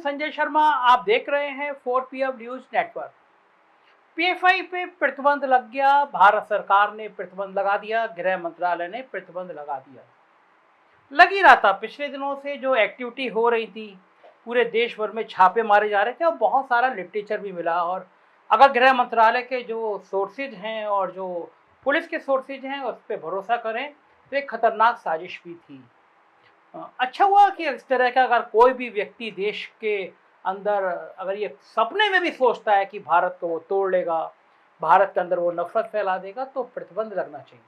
संजय शर्मा, आप देख रहे हैं 4PM न्यूज नेटवर्क। पीएफआई पे प्रतिबंध लग गया, भारत सरकार ने प्रतिबंध लगा दिया, गृह मंत्रालय ने प्रतिबंध लगा दिया। लग ही रहा था, पिछले दिनों से जो एक्टिविटी हो रही थी, पूरे देश भर में छापे मारे जा रहे थे और बहुत सारा लिटरेचर भी मिला। और अगर गृह मंत्रालय के जो सोर्सेज हैं और जो पुलिस के सोर्सेज हैं उस पर भरोसा करें तो एक खतरनाक साजिश भी थी। अच्छा हुआ कि इस तरह का अगर कोई भी व्यक्ति देश के अंदर अगर ये सपने में भी सोचता है कि भारत को वो तोड़ लेगा, भारत के अंदर वो नफरत फैला देगा, तो प्रतिबंध लगना चाहिए।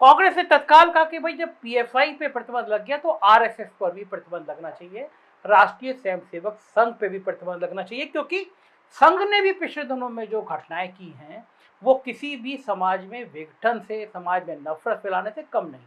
कांग्रेस ने तत्काल कहा कि भाई जब पीएफआई पे प्रतिबंध लग गया तो आरएसएस पर भी प्रतिबंध लगना चाहिए, राष्ट्रीय स्वयंसेवक संघ पे भी प्रतिबंध लगना चाहिए, क्योंकि संघ ने भी पिछले दिनों में जो घटनाएं की हैं वो किसी भी समाज में विघटन से, समाज में नफरत फैलाने से कम नहीं।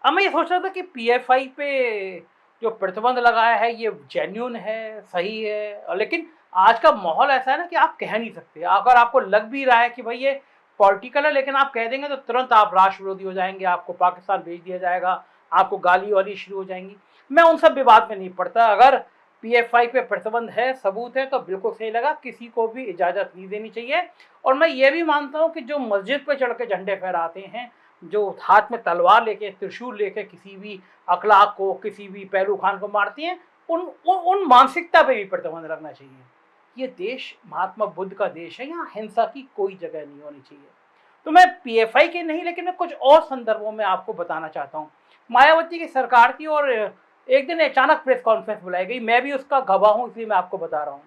अब मैं ये सोच रहा था कि पीएफआई पे जो प्रतिबंध लगाया है ये जेन्युइन है, सही है, लेकिन आज का माहौल ऐसा है ना कि आप कह नहीं सकते। अगर आपको लग भी रहा है कि भाई ये पॉलिटिकल है, लेकिन आप कह देंगे तो तुरंत आप राष्ट्र विरोधी हो जाएंगे, आपको पाकिस्तान भेज दिया जाएगा, आपको गाली वाली शुरू हो जाएंगी। मैं उन सब विवाद में नहीं पड़ता। अगर पीएफआई पे प्रतिबंध है, सबूत है, तो बिल्कुल सही लगा, किसी को भी इजाज़त नहीं देनी चाहिए। और मैं ये भी मानता हूँ कि जो मस्जिद पर चढ़ के झंडे फहराते हैं, जो हाथ में तलवार लेके, त्रिशूल लेके किसी भी अखलाक को, किसी भी पहलू खान को मारती हैं, उन मानसिकता पे भी प्रतिबंध लगना चाहिए। ये देश महात्मा बुद्ध का देश है, यहाँ हिंसा की कोई जगह नहीं होनी चाहिए। तो मैं पीएफआई के नहीं, लेकिन मैं कुछ और संदर्भों में आपको बताना चाहता हूँ। मायावती की सरकार थी और एक दिन अचानक प्रेस कॉन्फ्रेंस बुलाई गई, मैं भी उसका गवाह हूँ, इसलिए मैं आपको बता रहा हूँ।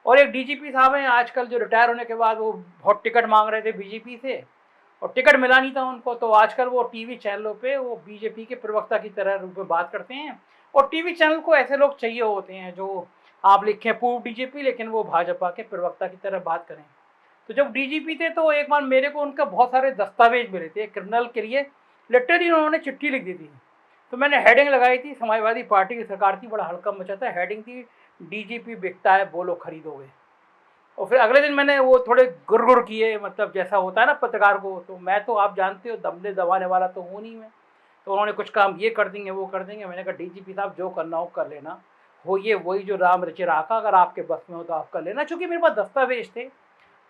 और एक डीजीपी साहब हैं आजकल, जो रिटायर होने के बाद वो बहुत टिकट मांग रहे थे बीजेपी से और टिकट मिला नहीं था उनको, तो आजकल वो टीवी चैनलों पे वो बीजेपी के प्रवक्ता की तरह रूप में बात करते हैं। और टीवी चैनल को ऐसे लोग चाहिए होते हैं जो आप लिखें पूर्व डीजीपी, लेकिन वो भाजपा के प्रवक्ता की तरह बात करें। तो जब डीजीपी थे तो एक बार मेरे को उनका बहुत सारे दस्तावेज मिले थे, क्रिमिनल के लिए लिटरली उन्होंने चिट्ठी लिख दी थी। तो मैंने हेडिंग लगाई थी, समाजवादी पार्टी की सरकार थी, बड़ा हल्का मचा था, हेडिंग थी डीजीपी बिकता है, बोलो खरीदोगे। और फिर अगले दिन मैंने वो थोड़े गुरगुर किए, मतलब जैसा होता है ना पत्रकार को, तो मैं तो आप जानते हो दबने दबाने वाला तो हूँ नहीं मैं। तो उन्होंने कुछ काम ये कर देंगे, वो कर देंगे। मैंने कहा डीजीपी साहब जो करना हो कर लेना, हो ये वही जो राम रचे राखा, अगर आपके बस में हो तो आप कर लेना। चूँकि मेरे पास दस्तावेज थे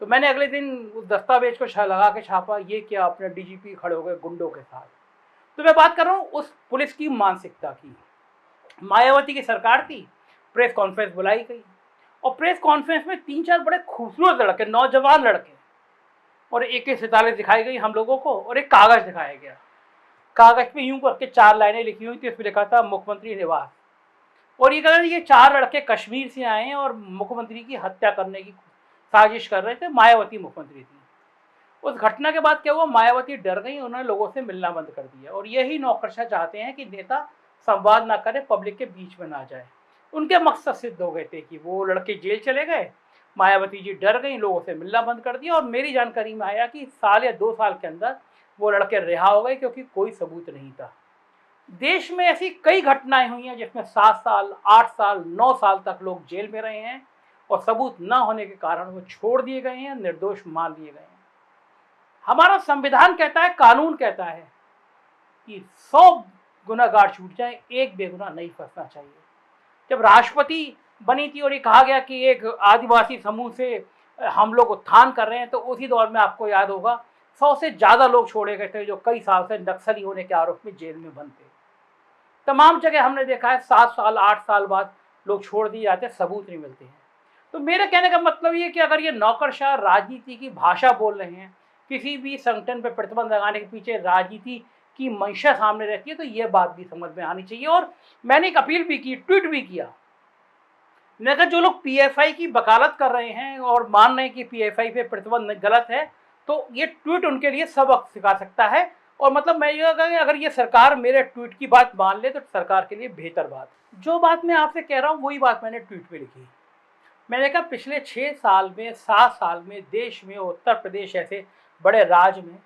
तो मैंने अगले दिन उस दस्तावेज को लगा के छापा, ये क्या अपने डीजीपी खड़े हो गए गुंडों के साथ। तो मैं बात कर रहा हूँ उस पुलिस की मानसिकता की। मायावती की सरकार थी, प्रेस कॉन्फ्रेंस बुलाई गई और प्रेस कॉन्फ्रेंस में 3-4 बड़े खूबसूरत लड़के, नौजवान लड़के, और AK-47 दिखाई गई हम लोगों को और एक कागज़ दिखाया गया। कागज़ पे यूं करके 4 लाइनें लिखी हुई थी, उस पर लिखा था मुख्यमंत्री निवास। और ये कह रहे ये 4 लड़के कश्मीर से आए हैं और मुख्यमंत्री की हत्या करने की साजिश कर रहे थे। मायावती मुख्यमंत्री थी। उस घटना के बाद क्या हुआ, मायावती डर गई, उन्होंने लोगों से मिलना बंद कर दिया। और यही नौकरशाह चाहते हैं कि नेता संवाद ना करे, पब्लिक के बीच में ना जाए। उनके मकसद सिद्ध हो गए थे कि वो लड़के जेल चले गए, मायावती जी डर गई, लोगों से मिलना बंद कर दिया। और मेरी जानकारी में आया कि साल या 2 साल के अंदर वो लड़के रिहा हो गए, क्योंकि कोई सबूत नहीं था। देश में ऐसी कई घटनाएं हुई हैं जिसमें 7 साल, 8 साल, 9 साल तक लोग जेल में रहे हैं और सबूत न होने के कारण वो छोड़ दिए गए हैं, निर्दोष मान लिए गए हैं। हमारा संविधान कहता है, कानून कहता है कि 100 गुनाहगार छूट जाए, एक बेगुनाह नहीं फंसना चाहिए। जब राष्ट्रपति बनी थी और ये कहा गया कि एक आदिवासी समूह से हम लोग उत्थान कर रहे हैं, तो उसी दौर में आपको याद होगा 100 से ज़्यादा लोग छोड़े गए थे जो कई साल से नक्सली होने के आरोप में जेल में बंद थे। तमाम जगह हमने देखा है 7 साल, 8 साल बाद लोग छोड़ दिए जाते, सबूत नहीं मिलते हैं। तो मेरे कहने का मतलब ये कि अगर ये नौकरशाह राजनीति की भाषा बोल रहे हैं, किसी भी संगठन पर प्रतिबंध लगाने के पीछे राजनीति की मंशा सामने रहती है, तो ये बात भी समझ में आनी चाहिए। और मैंने एक अपील भी की, ट्वीट भी किया। मैंने कहा जो लोग पीएफआई की वकालत कर रहे हैं और मान रहे हैं कि पीएफआई पे प्रतिबंध गलत है, तो ये ट्वीट उनके लिए सबक सिखा सकता है। और मतलब मैं ये कहूँगा अगर ये सरकार मेरे ट्वीट की बात मान ले तो सरकार के लिए बेहतर बात। जो बात मैं आपसे कह रहा हूँ वही बात मैंने ट्वीट में लिखी। मैंने कहा पिछले 6 साल में, 7 साल में देश में, उत्तर प्रदेश ऐसे बड़े राज्य में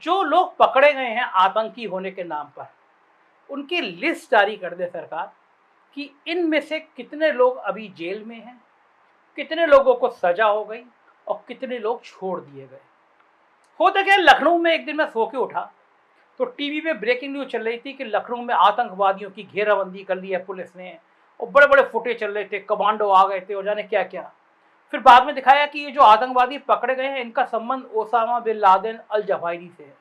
जो लोग पकड़े गए हैं आतंकी होने के नाम पर, उनकी लिस्ट जारी कर दे सरकार कि इनमें से कितने लोग अभी जेल में हैं, कितने लोगों को सजा हो गई और कितने लोग छोड़ दिए गए। होता क्या, लखनऊ में एक दिन मैं सो के उठा तो टीवी पे ब्रेकिंग न्यूज़ चल रही थी कि लखनऊ में आतंकवादियों की घेराबंदी कर ली है पुलिस ने और बड़े बड़े फुटेज चल रहे थे, कमांडो आ गए थे और जाने क्या क्या। फिर बाद में दिखाया कि ये जो आतंकवादी पकड़े गए हैं इनका संबंध Osama bin Laden al Zawahiri से है।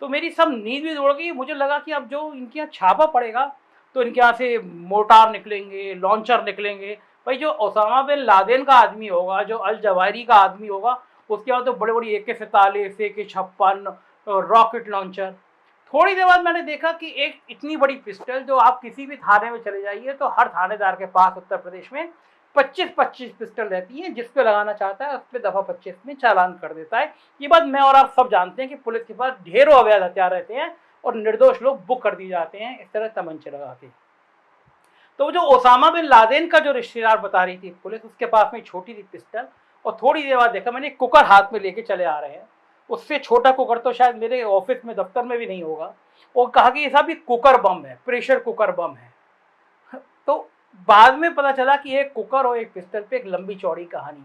तो मेरी सब नींद भी उड़ गई। मुझे लगा कि अब जो इनके यहाँ छापा पड़ेगा तो इनके यहाँ से मोर्टार निकलेंगे, लॉन्चर निकलेंगे। भाई जो ओसामा बिन लादेन का आदमी होगा, जो अल जवाहिरी का आदमी होगा, उसके यहाँ तो बड़ी बड़ी AK-47, AK-56, रॉकेट लॉन्चर। थोड़ी देर बाद मैंने देखा कि एक इतनी बड़ी पिस्टल, जो आप किसी भी थाने में चले जाइए तो हर थानेदार के पास उत्तर प्रदेश में 25-25 पिस्टल रहती है। जिस पे लगाना चाहता है उस पे दफा 25 में चालान कर देता है। ये बात मैं और आप सब जानते हैं कि पुलिस के पास ढेरों अवैध हथियार रहते हैं और निर्दोष लोग बुक कर दिए जाते हैं इस तरह तमंचे लगा के। तो जो ओसामा बिन लादेन का जो रिश्तेदार बता रही थी पुलिस, उसके पास में छोटी सी पिस्टल, और थोड़ी देर बाद देखा मैंने कुकर हाथ में लेके चले आ रहे हैं। उससे छोटा कुकर तो शायद मेरे ऑफिस में, दफ्तर में भी नहीं होगा। और कहा कि ये सब भी कुकर बम है, प्रेशर कुकर बम है। तो बाद में पता चला कि एक कुकर और एक पिस्टल पे एक लंबी चौड़ी कहानी।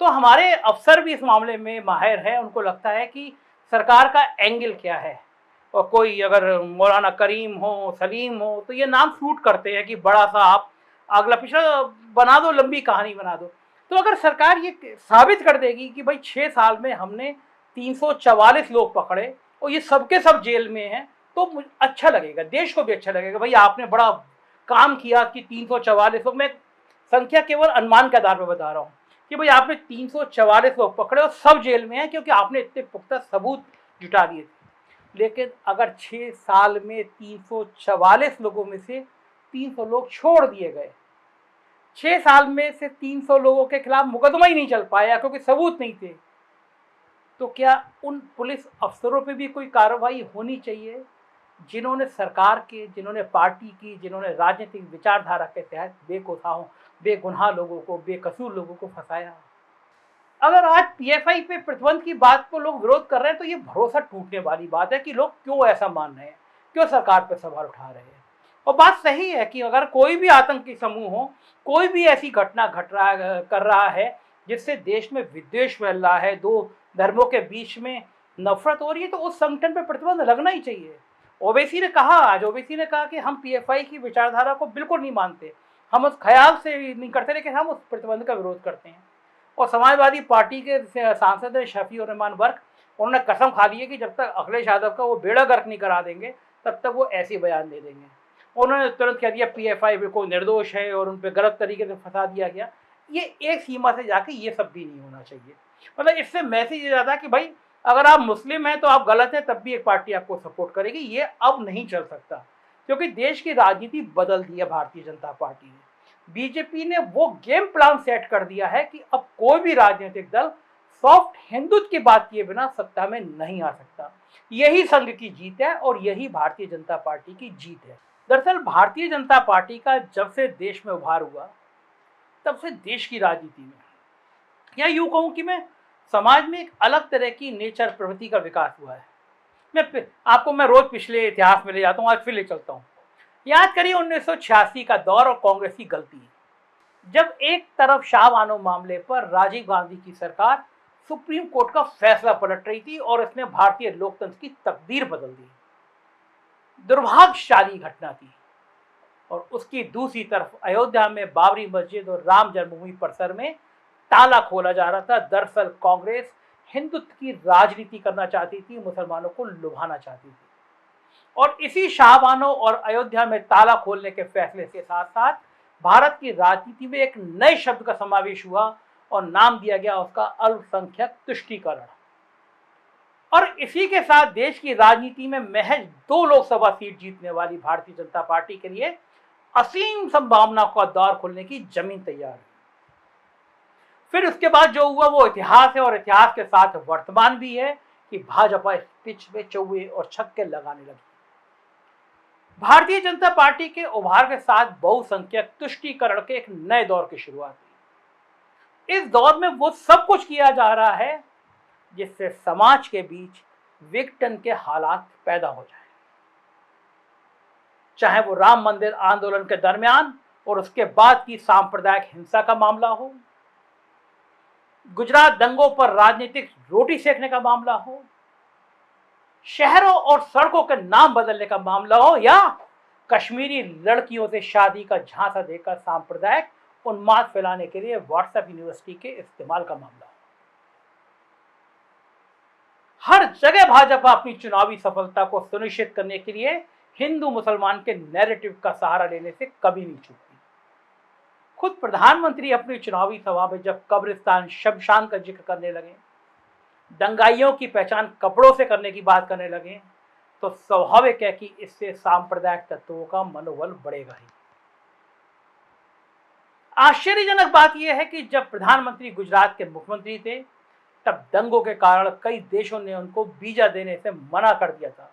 तो हमारे अफसर भी इस मामले में माहिर हैं। उनको लगता है कि सरकार का एंगल क्या है, और कोई अगर मौलाना करीम हो, सलीम हो, तो ये नाम सूट करते हैं कि बड़ा सा आप अगला पिछला बना दो, लंबी कहानी बना दो। तो अगर सरकार ये साबित कर देगी कि भाई 6 साल में हमने 344 लोग पकड़े और ये सबके सब जेल में हैं, तो अच्छा लगेगा, देश को भी अच्छा लगेगा। भाई आपने बड़ा काम किया कि 344 लोग, मैं संख्या केवल अनुमान के आधार पर बता रहा हूँ कि भाई आपने 344 लोग पकड़े और सब जेल में हैं क्योंकि आपने इतने पुख्ता सबूत जुटा दिए थे। लेकिन अगर 6 साल में 344 लोगों में से 300 लोग छोड़ दिए गए, 6 साल में से 300 लोगों के खिलाफ मुकदमा ही नहीं चल पाया क्योंकि सबूत नहीं थे, तो क्या उन पुलिस अफसरों पे भी कोई कार्रवाई होनी चाहिए जिन्होंने सरकार के, जिन्होंने पार्टी की, जिन्होंने राजनीतिक विचारधारा के तहत बेगुनाह लोगों को, बेकसूर लोगों को फंसाया। अगर आज PFI पे प्रतिबंध की बात को लोग विरोध कर रहे हैं तो ये भरोसा टूटने वाली बात है कि लोग क्यों ऐसा मान रहे हैं, क्यों सरकार पर सवाल उठा रहे हैं। और बात सही है कि अगर कोई भी आतंकी समूह हो, कोई भी ऐसी घटना कर रहा है जिससे देश में विद्वेष फैल रहा है, दो धर्मों के बीच में नफरत हो रही है, तो उस संगठन पर प्रतिबंध लगना ही चाहिए। ओवैसी ने कहा, आज ओवैसी ने कहा कि हम PFI की विचारधारा को बिल्कुल नहीं मानते, हम उस ख्याल से नहीं करते, लेकिन हम उस प्रतिबंध का विरोध करते हैं। और समाजवादी पार्टी के सांसद शफी उर रहमान वर्क, उन्होंने कसम खा ली है कि जब तक अखिलेश यादव का वो बेड़ा गर्क नहीं करा देंगे तब तक वो ऐसे बयान दे देंगे। उन्होंने तुरंत कह दिया PFI बिल्कुल निर्दोष है और उन पर गलत तरीके से फंसा दिया गया। ये एक सीमा से जाके ये सब भी नहीं होना चाहिए। मतलब इससे मैसेज ये जाता है कि भाई अगर आप मुस्लिम हैं तो आप गलत हैं, तब भी एक पार्टी आपको सपोर्ट करेगी। ये अब नहीं चल सकता क्योंकि देश की राजनीति बदल दी है भारतीय जनता पार्टी ने। बीजेपी ने वो गेम प्लान सेट कर दिया है कि अब कोई भी राजनीतिक दल सॉफ्ट हिंदुत्व की बात किए बिना सत्ता में नहीं आ सकता। यही संघ की जीत है और यही भारतीय जनता पार्टी की जीत है। दरअसल भारतीय जनता पार्टी का जब से देश में उभार हुआ तब से देश की राजनीति में, या यूं कहूं कि मैं समाज में एक अलग तरह की नेचर प्रवृत्ति का विकास हुआ है। मैं रोज पिछले इतिहास में ले जाता हूँ, आज फिर ले चलता हूँ। याद करिए 1986 का दौर और कांग्रेस की गलती, जब एक तरफ शाह बानो मामले पर राजीव गांधी की सरकार सुप्रीम कोर्ट का फैसला पलट रही थी और इसने भारतीय लोकतंत्र की तकदीर बदल दी। दुर्भाग्यशाली घटना थी। और उसकी दूसरी तरफ अयोध्या में बाबरी मस्जिद और राम जन्मभूमि परिसर में ताला खोला जा रहा था। दरअसल कांग्रेस हिंदुत्व की राजनीति करना चाहती थी, मुसलमानों को लुभाना चाहती थी। और इसी शाहबानो और अयोध्या में ताला खोलने के फैसले के साथ साथ भारत की राजनीति में एक नए शब्द का समावेश हुआ और नाम दिया गया उसका अल्पसंख्यक तुष्टीकरण। और इसी के साथ देश की राजनीति में महज 2 लोकसभा सीट जीतने वाली भारतीय जनता पार्टी के लिए असीम संभावना का दौर खुलने की जमीन तैयार है। फिर उसके बाद जो हुआ वो इतिहास है और इतिहास के साथ वर्तमान भी है कि भाजपा इस पिच में चौवे और छक्के लगाने लगी। भारतीय जनता पार्टी के उभार के साथ बहुसंख्यक तुष्टीकरण के एक नए दौर की शुरुआत हुई। इस दौर में वो सब कुछ किया जा रहा है जिससे समाज के बीच विघटन के हालात पैदा हो जाए, चाहे वो राम मंदिर आंदोलन के दरमियान और उसके बाद की सांप्रदायिक हिंसा का मामला हो, गुजरात दंगों पर राजनीतिक रोटी सेकने का मामला हो, शहरों और सड़कों के नाम बदलने का मामला हो, या कश्मीरी लड़कियों से शादी का झांसा देकर सांप्रदायिक उन्माद फैलाने के लिए व्हाट्सएप यूनिवर्सिटी के इस्तेमाल का मामला। हर जगह भाजपा अपनी चुनावी सफलता को सुनिश्चित करने के लिए हिंदू मुसलमान के नैरेटिव का सहारा लेने से कभी नहीं चूकती। खुद प्रधानमंत्री अपनी चुनावी सभा में जब कब्रिस्तान शमशान का जिक्र करने लगे, दंगाइयों की पहचान कपड़ों से करने की बात करने लगे, तो स्वाभाविक है कि इससे सांप्रदायिक तत्वों का मनोबल बढ़ेगा ही। आश्चर्यजनक बात यह है कि जब प्रधानमंत्री गुजरात के मुख्यमंत्री थे, तब दंगों के कारण कई देशों ने उनको वीजा देने से मना कर दिया था।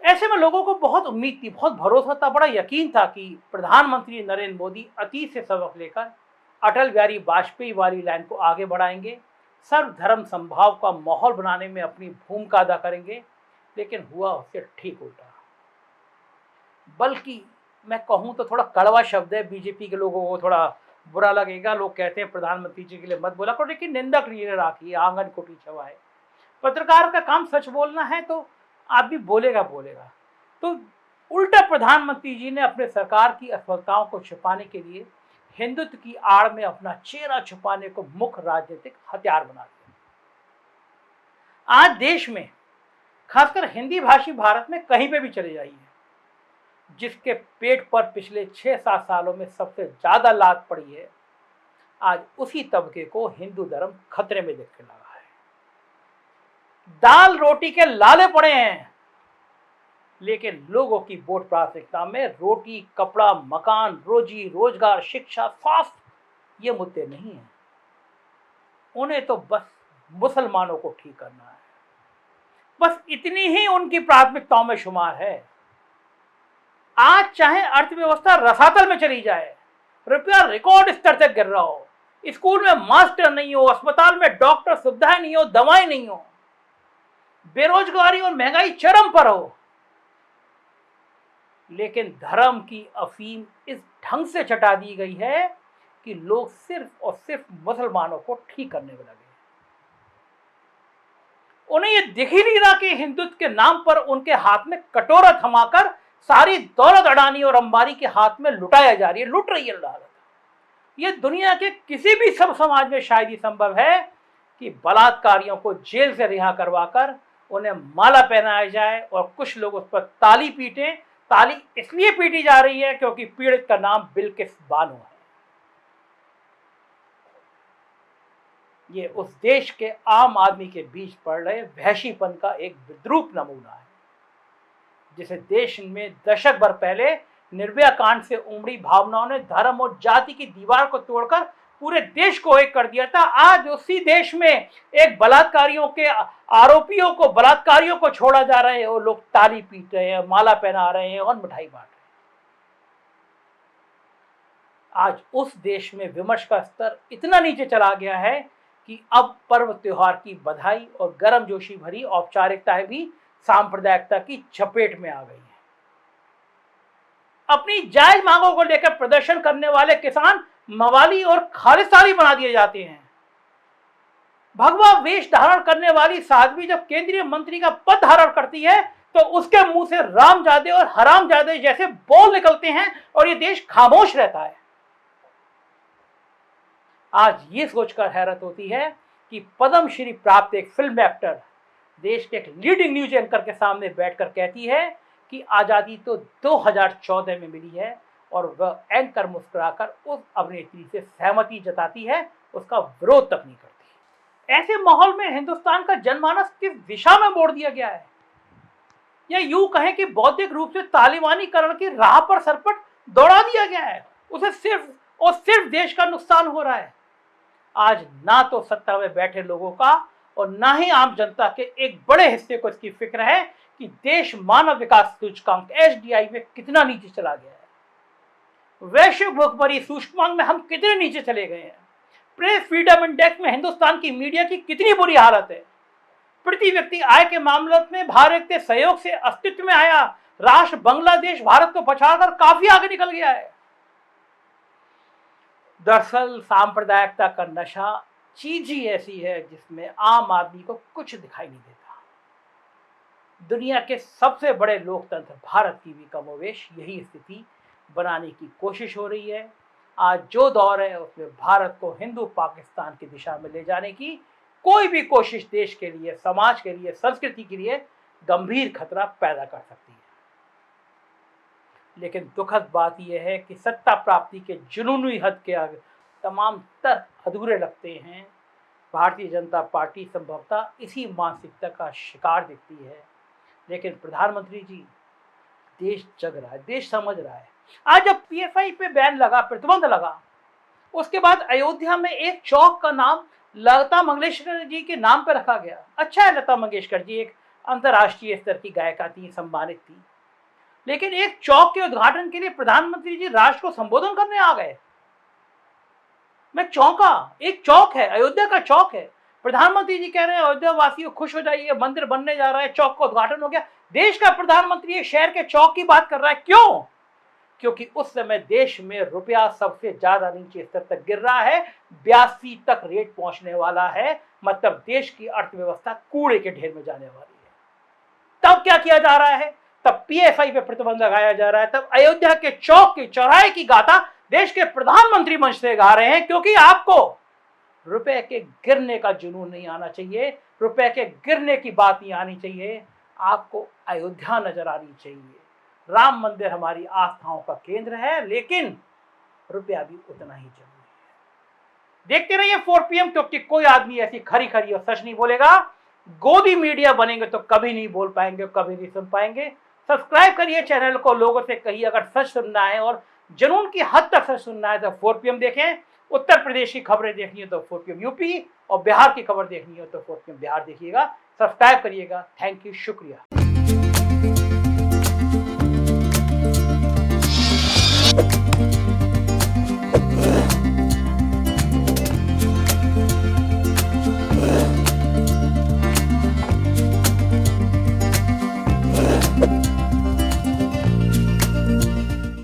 ऐसे में लोगों को बहुत उम्मीद थी, बहुत भरोसा था, बड़ा यकीन था कि प्रधानमंत्री नरेंद्र मोदी अतीत से सबक लेकर अटल बिहारी वाजपेयी वाली लाइन को आगे बढ़ाएंगे, सर्वधर्म संभाव का माहौल बनाने में अपनी भूमिका अदा करेंगे। लेकिन हुआ उससे ठीक उल्टा। बल्कि मैं कहूं तो थोड़ा कड़वा शब्द है, बीजेपी के लोगों को थोड़ा बुरा लगेगा। लोग कहते हैं प्रधानमंत्री जी के लिए मत बोला करो, लेकिन निंदक नहीं राखी, आंगन कोटी छवा है। पत्रकार का काम सच बोलना है तो आप भी बोलेगा। तो उल्टा प्रधानमंत्री जी ने अपने सरकार की असफलताओं को छिपाने के लिए हिंदुत्व की आड़ में अपना चेहरा छुपाने को मुख्य राजनीतिक हथियार बना दिया। आज देश में, खासकर हिंदी भाषी भारत में कहीं पे भी चले जाइए, जिसके पेट पर पिछले 6-7 सालों में सबसे ज्यादा लात पड़ी है, आज उसी तबके को हिंदू धर्म खतरे में दिखने लगा है। दाल रोटी के लाले पड़े हैं, लेकिन लोगों की वोट प्राथमिकता में रोटी, कपड़ा, मकान, रोजी रोजगार, शिक्षा, स्वास्थ्य ये मुद्दे नहीं हैं। उन्हें तो बस मुसलमानों को ठीक करना है, बस इतनी ही उनकी प्राथमिकताओं में शुमार है। आज चाहे अर्थव्यवस्था रसातल में चली जाए, रुपया रिकॉर्ड स्तर से गिर रहा हो, स्कूल में मास्टर नहीं हो, अस्पताल में डॉक्टर सुविधाएं नहीं हो, दवाएं नहीं हो, बेरोजगारी और महंगाई चरम पर हो, लेकिन धर्म की अफीम इस ढंग से चटा दी गई है कि लोग सिर्फ और सिर्फ मुसलमानों को ठीक करने में लगे। उन्हें यह दिख ही नहीं रहा कि हिंदुत्व के नाम पर उनके हाथ में कटोरा थमाकर सारी दौलत अडानी और अंबानी के हाथ में लुटाया जा रही है, लुट रही है दौलत। यह दुनिया के किसी भी सब समाज में शायद ही संभव है कि बलात्कारियों को जेल से रिहा करवाकर उन्हें माला पहनाया जाए और कुछ लोग उस पर ताली पीटें। ताली इसलिए पीटी जा रही है क्योंकि पीड़ित का नाम बिल्किस बानो है। ये उस देश के आम आदमी के बीच पड़ रहे वहशीपन का एक विद्रूप नमूना है, जिसे देश में दशक भर पहले निर्भया कांड से उमड़ी भावनाओं ने धर्म और जाति की दीवार को तोड़कर पूरे देश को एक कर दिया था। आज उसी देश में एक बलात्कारियों के आरोपियों को, बलात्कारियों को छोड़ा जा रहा है और लोग ताली पीट रहे हैं, माला पहना रहे हैं और मिठाई बांट रहे हैं। आज उस देश में विमर्श का स्तर इतना नीचे चला गया है कि अब पर्व त्योहार की बधाई और गर्मजोशी भरी औपचारिकताएं भी सांप्रदायिकता की चपेट में आ गई हैं। अपनी जायज मांगों को लेकर प्रदर्शन करने वाले किसान मवाली और खालिस्तानी बना दिए जाते हैं। भगवा वेश धारण करने वाली साध्वी जब केंद्रीय मंत्री का पद धारण करती है तो उसके मुंह से रामजादे और हरामजादे जैसे बोल निकलते हैं और ये देश खामोश रहता है। आज ये सोचकर हैरत होती है कि पद्मश्री प्राप्त एक फिल्म एक्टर देश के एक लीडिंग न्यूज एंकर के सामने बैठकर कहती है कि आजादी तो 2014 में मिली है और वह एंकर मुस्कुराकर उस अभिनेत्री से सहमति जताती है, उसका विरोध तक नहीं करती। ऐसे माहौल में हिंदुस्तान का जनमानस किस दिशा में मोड़ दिया गया है, या यूं कहें कि बौद्धिक रूप से तालिबानीकरण की राह पर सरपट दौड़ा दिया गया है। उसे सिर्फ और सिर्फ देश का नुकसान हो रहा है। आज ना तो सत्ता में बैठे लोगों का और ना ही आम जनता के एक बड़े हिस्से को इसकी फिक्र है कि देश मानव विकास सूचकांक HDI में कितना नीचे चला गया है, वैश्विक भुखमरी सूचकांक में हम कितने नीचे चले गए हैं, प्रेस फ्रीडम इंडेक्स में हिंदुस्तान की मीडिया की कितनी बुरी हालत है, प्रति व्यक्ति आय के मामले में भारत के सहयोग से अस्तित्व में आया राष्ट्र बांग्लादेश भारत को पछाड़कर काफी आगे निकल गया है। दरअसल सांप्रदायिकता का नशा चीज ही ऐसी है जिसमें आम आदमी को कुछ दिखाई नहीं देता। दुनिया के सबसे बड़े लोकतंत्र भारत की भी कमोवेश यही स्थिति बनाने की कोशिश हो रही है। आज जो दौर है उसमें भारत को हिंदू पाकिस्तान की दिशा में ले जाने की कोई भी कोशिश देश के लिए, समाज के लिए, संस्कृति के लिए गंभीर खतरा पैदा कर सकती है। लेकिन दुखद बात यह है कि सत्ता प्राप्ति के जुनूनी हद के आगे तमाम तर्क अधूरे लगते हैं। भारतीय जनता पार्टी संभवतः इसी मानसिकता का शिकार दिखती है। लेकिन प्रधानमंत्री जी, देश जग रहा है, देश समझ रहा है। आज जब पीएफआई पे बैन लगा, प्रतिबंध लगा, उसके बाद अयोध्या में एक चौक का नाम लता मंगेशकर जी के नाम पर रखा गया। अच्छा है, लता मंगेशकर जी एक अंतर्राष्ट्रीय स्तर की गायिका थी, सम्मानित थी, लेकिन एक चौक के उद्घाटन के लिए प्रधानमंत्री जी राष्ट्र को संबोधन करने आ गए। मैं चौंका। एक चौक है, अयोध्या का चौक है, प्रधानमंत्री जी कह रहे हैं अयोध्या वासियों खुश हो जाइए, मंदिर बनने जा रहा है, चौक का उद्घाटन हो गया। देश का प्रधानमंत्री एक शहर के चौक की बात कर रहा है। क्यों? क्योंकि उस समय देश में रुपया सबसे ज्यादा नीचे स्तर तक गिर रहा है, 82 तक रेट पहुंचने वाला है। मतलब देश की अर्थव्यवस्था कूड़े के ढेर में जाने वाली है। तब क्या किया जा रहा है? तब पीएफआई पे प्रतिबंध लगाया जा रहा है। तब अयोध्या के चौक के चौराहे की गाथा देश के प्रधानमंत्री मंच से गा रहे हैं, क्योंकि आपको रुपए के गिरने का जुनून नहीं आना चाहिए, रुपए के गिरने की बात नहीं आनी चाहिए। आपको अयोध्या नजर आनी चाहिए। राम मंदिर हमारी आस्थाओं का केंद्र है, लेकिन रुपया भी उतना ही जरूरी है। देखते रहिए 4 PM, क्योंकि कोई आदमी ऐसी खरी खरी और सच नहीं बोलेगा। गोदी मीडिया बनेंगे तो कभी नहीं बोल पाएंगे, कभी नहीं सुन पाएंगे। सब्सक्राइब करिए चैनल को, लोगों से कहिए अगर सच सुनना है और जुनून की हद तक सच सुनना है तो 4 PM देखें। उत्तर प्रदेश की खबरें देखनी है तो 4 PM यूपी, और बिहार की खबर देखनी है तो 4 PM बिहार देखिएगा। सब्सक्राइब करिएगा। थैंक यू, शुक्रिया।